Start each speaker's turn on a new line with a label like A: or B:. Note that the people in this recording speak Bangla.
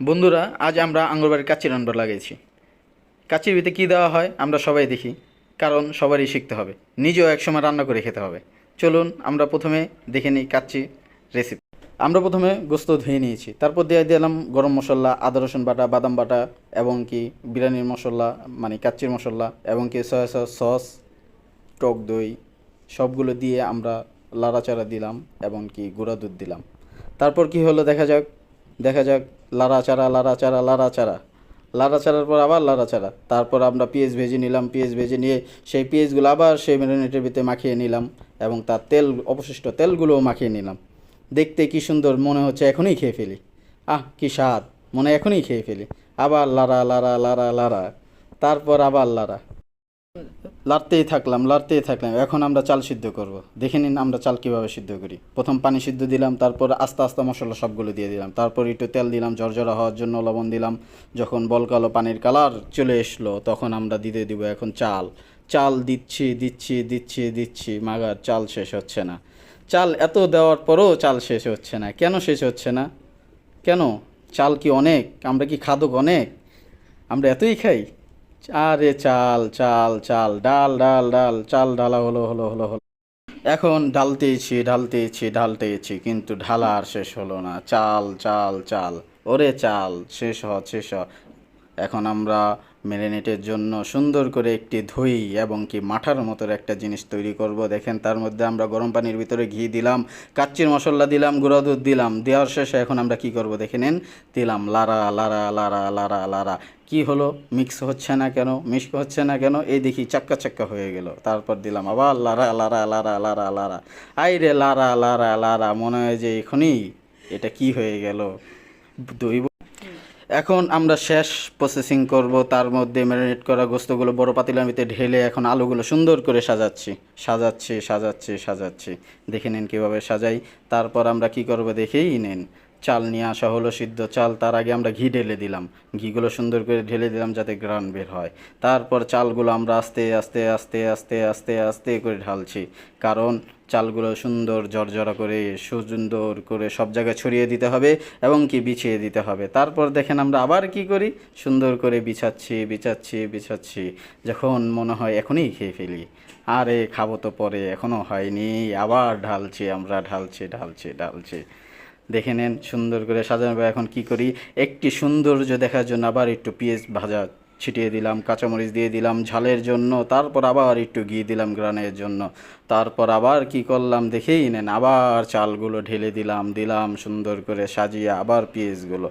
A: বন্ধুরা, আজ আমরা আঙ্গুরবাড়ির কাচ্চি রান্না লাগিয়েছি। কাচ্চির ভিতরে কী দেওয়া হয় আমরা সবাই দেখি, কারণ সবারই শিখতে হবে, নিজেও একসময় রান্না করে খেতে হবে। চলুন আমরা প্রথমে দেখে নিই কাচ্চি রেসিপি। আমরা প্রথমে গোস্ত ধুয়ে নিয়েছি, তারপর দিয়ে দিলাম গরম মশলা, আদা রসুন বাটা, বাদাম বাটা এবং কি বিরিয়ানির মশলা মানে কাচ্চির মশলা এবং কি সয়া সস, টক দই সবগুলো দিয়ে আমরা লাড়াচাড়া দিলাম এবং কি গুঁড়া দুধ দিলাম। তারপর কি হলো দেখা যাক লাড়াচাড়া লাড়াচাড়া লাড়াচাড়া লাড়াচাড়ার পর আবার লাড়াচাড়া, তারপর আমরা পেঁয়াজ ভেজে নিলাম। পেঁয়াজ ভেজে নিয়ে সেই পেঁয়াজগুলো আবার সেই ম্যারিনেটের ভিতরে মাখিয়ে নিলাম এবং তার তেল অবশিষ্ট তেলগুলোও মাখিয়ে নিলাম। দেখতে কি সুন্দর, মনে হচ্ছে এখনই খেয়ে ফেলি। কি স্বাদ, মনে এখনই খেয়ে ফেলি। আবার লাড়া লাড়া লাড়া লাড়া, তারপর আবার লাড়া, লাড়তেই থাকলাম। এখন আমরা চাল সিদ্ধ করব। দেখে নিন আমরা চাল কীভাবে সিদ্ধ করি। প্রথম পানি সিদ্ধ দিলাম, তারপর আস্তে আস্তে মশলা সবগুলো দিয়ে দিলাম, তারপর একটু তেল দিলাম ঝরঝরা হওয়ার জন্য, লবণ দিলাম। যখন বলকালো পানির কালার চলে এসলো তখন আমরা দিতে দিব এখন চাল। চাল দিচ্ছি দিচ্ছি দিচ্ছি দিচ্ছি, মাগার চাল শেষ হচ্ছে না। চাল এত দেওয়ার পরও চাল শেষ হচ্ছে না। কেন শেষ হচ্ছে না? কেন? চাল কি অনেক? আমরা কি খাদক অনেক? আমরা এতই খাই? আরে চাল চাল চাল, ডাল ডাল ডাল, চাল ঢালা হলো। এখন ঢালতেইছি কিন্তু ঢালা আর শেষ হলো না। চাল চাল চাল, ওরে চাল শেষ হ। এখন আমরা ম্যারিনেটের জন্য সুন্দর করে একটি দই এবং কি মাঠার মতো একটা জিনিস তৈরি করব। দেখেন তার মধ্যে আমরা গরম পানির ভিতরে ঘি দিলাম, কাচ্চির মশলা দিলাম, গুঁড়া দুধ দিলাম। দেওয়ার শেষে এখন আমরা কি করব দেখে নেন। দিলাম লাড়া লাড়া লাড়া লাড়া লাড়া। কি হলো? মিক্স হচ্ছে না কেন? এই দেখি চাক্কা চাক্কা হয়ে গেল। তারপর দিলাম আবার লাড়া লাড়া লাড়া লাড়া লাড়া। আই রে লাড়া লাড়া লাড়া, মনে হয় যে এখনই এটা কি হয়ে গেল, দই। এখন আমরা শেষ প্রসেসিং করব। তার মধ্যে ম্যারিনেট করা গোস্তগুলো বড় পাতিলার ভিতরে ঢেলে এখন আলুগুলো সুন্দর করে সাজাচ্ছি। দেখে নিন কীভাবে সাজাই। তারপর আমরা কি করব দেখেই নিন। চাল নিয়ে আসা হলো, সিদ্ধ চাল। তার আগে আমরা ঘি ঢেলে দিলাম, ঘিগুলো সুন্দর করে ঢেলে দিলাম যাতে গ্রান বের হয়। তারপর চালগুলো আমরা আস্তে আস্তে আস্তে আস্তে আস্তে আস্তে করে ঢালছি, কারণ চালগুলো সুন্দর ঝরঝরা করে সুন্দর করে সব জায়গায় ছড়িয়ে দিতে হবে এবং কি বিছিয়ে দিতে হবে। তারপর দেখেন আমরা আবার কি করি, সুন্দর করে বিছাচ্ছি। যখন মনে হয় এখনই খেয়ে ফেলি, আরে খাবো তো পরে, এখনও হয়নি, আবার ঢালছি। দেখে নেন সুন্দর করে সাজানো। এখন কি করি, একটি সৌন্দর্য দেখার জন্য আবার একটু পেঁয়াজ ভাজা ছিটিয়ে দিলাম, কাঁচামরিচ দিয়ে দিলাম ঝালের জন্য, তারপর আবার একটু ঘি দিলাম গ্রানের জন্য। তারপর আবার কি করলাম দেখেই নেন, আবার চালগুলো ঢেলে দিলাম সুন্দর করে সাজিয়ে, আবার পেঁয়াজগুলো।